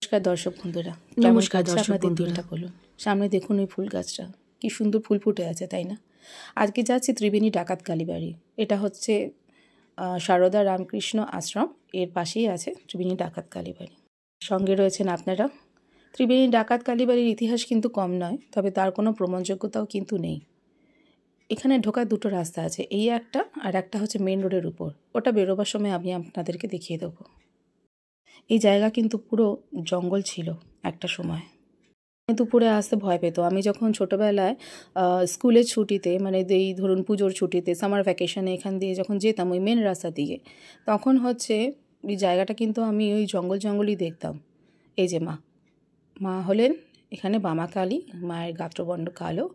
নমস্কার দর্শক বন্ধুরা, নমস্কার দর্শক বন্ধুরা। বলুন, সামনে দেখুন ওই ফুল গাছটা কি সুন্দর ফুল ফুটে আছে, তাই না? আজকে যাচ্ছি ত্রিবেণী ডাকাত কালীবাড়ি। এটা হচ্ছে সারদা রামকৃষ্ণ আশ্রম, এর পাশেই আছে ত্রিবেণী ডাকাত কালীবাড়ি। সঙ্গে রয়েছেন আপনারা। ত্রিবেণী ডাকাত কালীবাড়ির ইতিহাস কিন্তু কম নয়, তবে তার কোনো প্রমাণযোগ্যতাও কিন্তু নেই। এখানে ঢোকার দুটো রাস্তা আছে, এই একটা আর একটা হচ্ছে মেন রোডের উপর। ওটা বেরোবার সময় আমি আপনাদেরকে দেখিয়ে দেবো। এই জায়গা কিন্তু পুরো জঙ্গল ছিল একটা সময়। দুপুরে আসতে ভয় পেত। আমি যখন ছোটোবেলায় স্কুলের ছুটিতে, মানে এই ধরুন পুজোর ছুটিতে, সামার ভ্যাকেশনে এখান দিয়ে যখন যেতাম ওই মেন রাস্তা দিয়ে, তখন হচ্ছে এই জায়গাটা কিন্তু আমি ওই জঙ্গলই দেখতাম। এই যে মা হলেন এখানে বামা কালী, মায়ের গাত্রবর্ণ কালো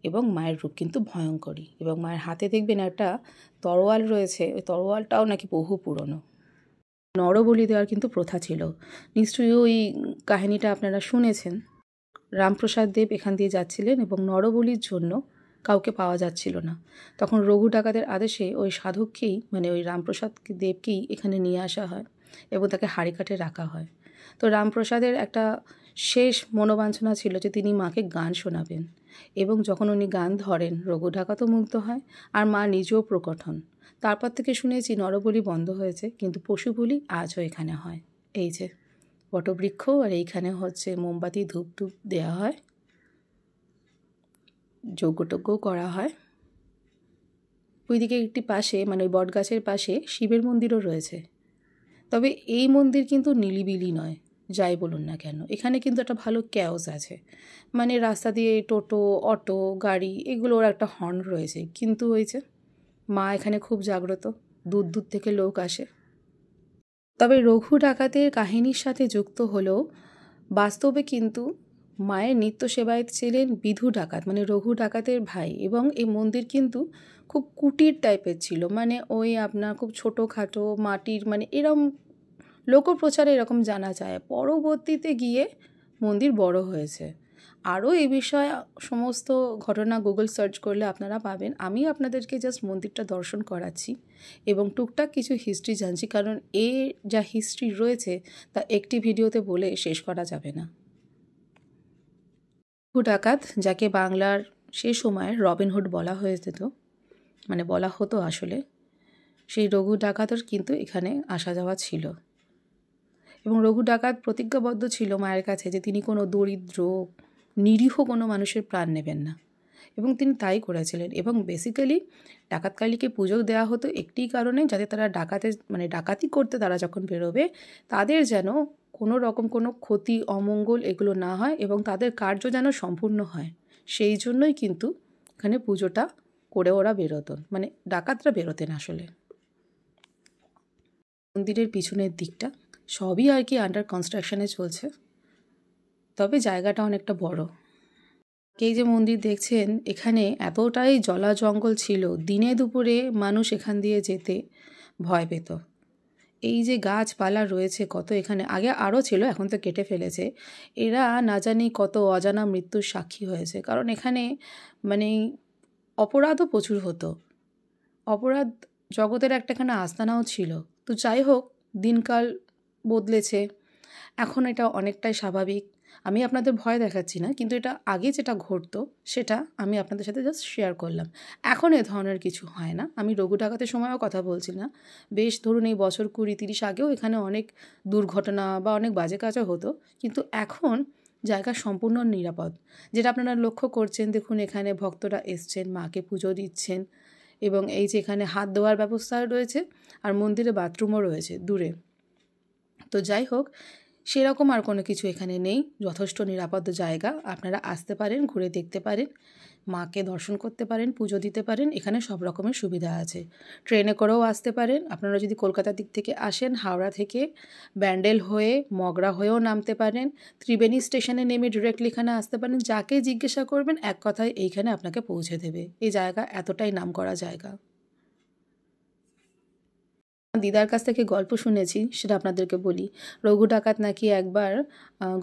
এবং মায়ের রূপ কিন্তু ভয়ঙ্করী, এবং মায়ের হাতে দেখবেন একটা তরোয়াল রয়েছে। ওই তরোয়ালটাও নাকি বহু পুরনো। নরবলি দেওয়ার কিন্তু প্রথা ছিল, নিশ্চয়ই ওই কাহিনীটা আপনারা শুনেছেন। রামপ্রসাদ দেব এখান দিয়ে যাচ্ছিলেন এবং নরবলির জন্য কাউকে পাওয়া যাচ্ছিল না। তখন রঘু ডাকাতের আদেশে ওই সাধককেই, মানে ওই রামপ্রসাদ দেবকেই এখানে নিয়ে আসা হয় এবং তাকে হাড়িকাঠে রাখা হয়। তো রামপ্রসাদের একটা শেষ মনোবাঞ্ছনা ছিল যে তিনি মাকে গান শোনাবেন, এবং যখন উনি গান ধরেন রঘু ডাকাতও মুগ্ধ হয় আর মা নিজেও প্রকট হন। তারপর থেকে শুনেছি নরবলি বন্ধ হয়েছে, কিন্তু পশু বলি আজও এখানে হয়। এই যে বটবৃক্ষ, আর এইখানে হচ্ছে মোমবাতি ধূপ দেওয়া হয়, যজ্ঞটজ্ঞও করা হয়। ওইদিকে একটি পাশে, মানে ওই বটগাছের পাশে শিবের মন্দিরও রয়েছে। তবে এই মন্দির কিন্তু নিলিবিলি নয়, যাই বলুন না কেন। এখানে কিন্তু একটা ভালো ক্যাওস আছে, মানে রাস্তা দিয়ে টোটো, অটো, গাড়ি এগুলোর একটা হর্ন রয়েছে। কিন্তু হয়েছে মা এখানে খুব জাগ্রত, দূর দূর থেকে লোক আসে। তবে রঘু ডাকাতের কাহিনীর সাথে যুক্ত হলেও বাস্তবে কিন্তু মায়ের নিত্য সেবায়ত ছিলেন বিধু ডাকাত, মানে রঘু ডাকাতের ভাই। এবং এই মন্দির কিন্তু খুব কুটির টাইপের ছিল, মানে ওই আপনার খুব ছোটোখাটো মাটির, মানে এরম লোকপ্রচারে এরকম জানা যায়। পরবর্তীতে গিয়ে মন্দির বড় হয়েছে। আরও এই বিষয়ে সমস্ত ঘটনা গুগল সার্চ করলে আপনারা পাবেন। আমি আপনাদেরকে জাস্ট মন্দিরটা দর্শন করাচ্ছি এবং টুকটাক কিছু হিস্ট্রি জানছি, কারণ এর যা হিস্ট্রি রয়েছে তা একটি ভিডিওতে বলে শেষ করা যাবে না। রঘু ডাকাত, যাকে বাংলার সে সময়ের রবিনহুড বলা হয়ে যেত, মানে বলা হতো আসলে, সেই রঘু ডাকাতের কিন্তু এখানে আসা যাওয়া ছিল। এবং রঘু ডাকাত প্রতিজ্ঞাবদ্ধ ছিল মায়ের কাছে যে তিনি কোনো দরিদ্র নিরীহ কোনো মানুষের প্রাণ নেবেন না, এবং তিনি তাই করেছিলেন। এবং বেসিক্যালি ডাকাত কালীকে পুজো দেওয়া হতো একটি কারণে, যাতে তারা ডাকাতি করতে তারা যখন বেরোবে তাদের যেন কোনো রকম কোনো ক্ষতি অমঙ্গল এগুলো না হয় এবং তাদের কার্য যেন সম্পূর্ণ হয়। সেই জন্যই কিন্তু এখানে পুজোটা করে ওরা বেরোতেন, মানে ডাকাতরা বেরোতেন আসলে। মন্দিরের পিছনের দিকটা সবই আর কি আন্ডার কনস্ট্রাকশনে চলছে, তবে জায়গাটা অনেকটা বড়। এই যে মন্দির দেখছেন, এখানে এতটাই জলা জঙ্গল ছিল, দিনে দুপুরে মানুষ এখান দিয়ে যেতে ভয় পেত। এই যে গাছপালা রয়েছে কত, এখানে আগে আরও ছিল, এখন তো কেটে ফেলেছে। এরা না জানি কত অজানা মৃত্যুর সাক্ষী হয়েছে, কারণ এখানে মানে অপরাধও প্রচুর হতো। অপরাধ জগতের একটাখানা আস্তানাও ছিল। তো যাই হোক, দিনকাল বদলেছে, এখন এটা অনেকটাই স্বাভাবিক। আমি আপনাদের ভয় দেখাচ্ছি না, কিন্তু এটা আগে যেটা ঘটতো সেটা আমি আপনাদের সাথে জাস্ট শেয়ার করলাম। এখন এ ধরনের কিছু হয় না। আমি রঘু ডাকাতের সময়ও কথা বলছি না, বেশ ধরুন এই বছর 20-30 আগেও এখানে অনেক দুর্ঘটনা বা অনেক বাজে কাজও হতো, কিন্তু এখন জায়গা সম্পূর্ণ নিরাপদ। যেটা আপনারা লক্ষ্য করছেন, দেখুন এখানে ভক্তরা এসছেন, মাকে পুজো দিচ্ছেন, এবং এই যে এখানে হাত ধোয়ার ব্যবস্থা রয়েছে, আর মন্দিরে বাথরুমও রয়েছে দূরে। তো যাই হোক, সেরকম আর কোনো কিছু এখানে নেই, যথেষ্ট নিরাপদ জায়গা। আপনারা আসতে পারেন, ঘুরে দেখতে পারেন, মাকে দর্শন করতে পারেন, পুজো দিতে পারেন। এখানে সব রকমের সুবিধা আছে। ট্রেনে করেও আসতে পারেন। আপনারা যদি কলকাতার দিক থেকে আসেন, হাওড়া থেকে ব্যান্ডেল হয়ে মগরা হয়েও নামতে পারেন। ত্রিবেণী স্টেশনে নেমে ডিরেক্টলি এখানে আসতে পারেন। যাকে জিজ্ঞাসা করবেন এক কথায় এইখানে আপনাকে পৌঁছে দেবে। এই জায়গা এতটাই নামকরা জায়গা। দিদার কাছ থেকে গল্প শুনেছি, সেটা আপনাদেরকে বলি। রঘু ডাকাত নাকি একবার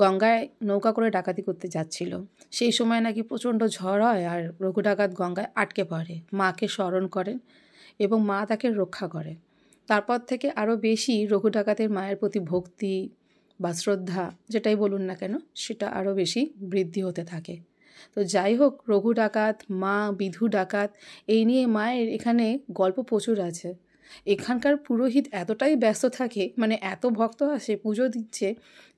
গঙ্গায় নৌকা করে ডাকাতি করতে যাচ্ছিল। সেই সময় নাকি প্রচণ্ড ঝড় হয় আর রঘু ডাকাত গঙ্গায় আটকে পড়ে। মাকে স্মরণ করেন এবং মা তাকে রক্ষা করে। তারপর থেকে আরও বেশি রঘু ডাকাতের মায়ের প্রতি ভক্তি বা শ্রদ্ধা যেটাই বলুন না কেন সেটা আরও বেশি বৃদ্ধি হতে থাকে। তো যাই হোক, রঘু ডাকাত, মা বিধু ডাকাত, এই নিয়ে মায়ের এখানে গল্প প্রচুর আছে। এখানকার পুরোহিত এতটাই ব্যস্ত থাকে, মানে এত ভক্ত আসে পুজো দিচ্ছে,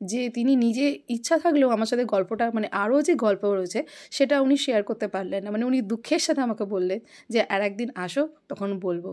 যে তিনি নিজে ইচ্ছা থাকলেও আমার সাথে গল্পটা, মানে আরও যে গল্প রয়েছে সেটা উনি শেয়ার করতে পারলেন না। মানে উনি দুঃখের সাথে আমাকে বললেন যে আর একদিন আসো, তখন বলবো।